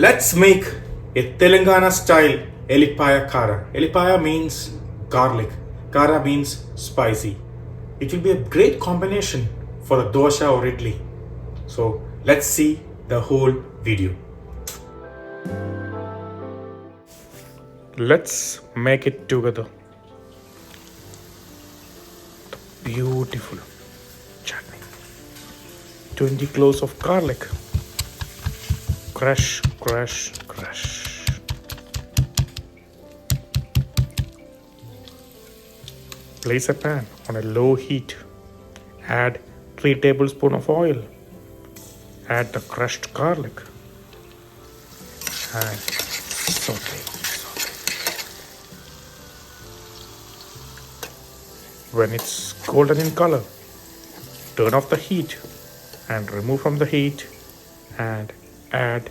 Let's make a Telangana style Ellipaya Karam. Ellipaya means garlic. Kara means spicy. It will be a great combination for the dosa or idli. So let's see the whole video. Let's make it together. The beautiful chutney. 20 cloves of garlic. Crush, crush, crush. Place a pan on a low heat. Add 3 tablespoons of oil. Add the crushed garlic and saute. When it's golden in color, turn off the heat and remove from the heat and add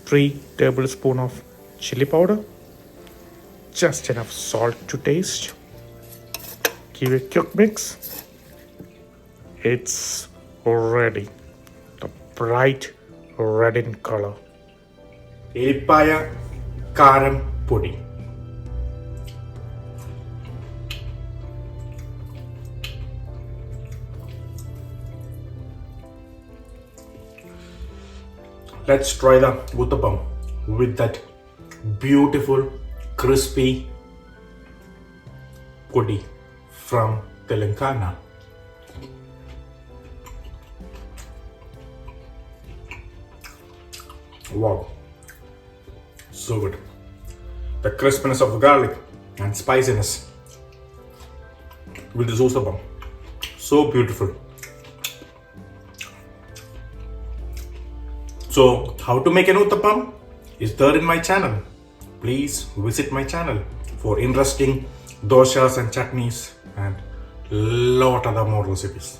3 tablespoons of chili powder, just enough salt to taste. Give a quick mix. It's ready. The bright red in color. Illipaya Karam pudding. Let's try the uttapam with that beautiful crispy pudi from Telangana. Wow, so good. The crispness of the garlic and spiciness with this uttapam, so beautiful. So, how to make an uttapam is there in my channel. Please visit my channel for interesting dosas and chutneys and lot other more recipes.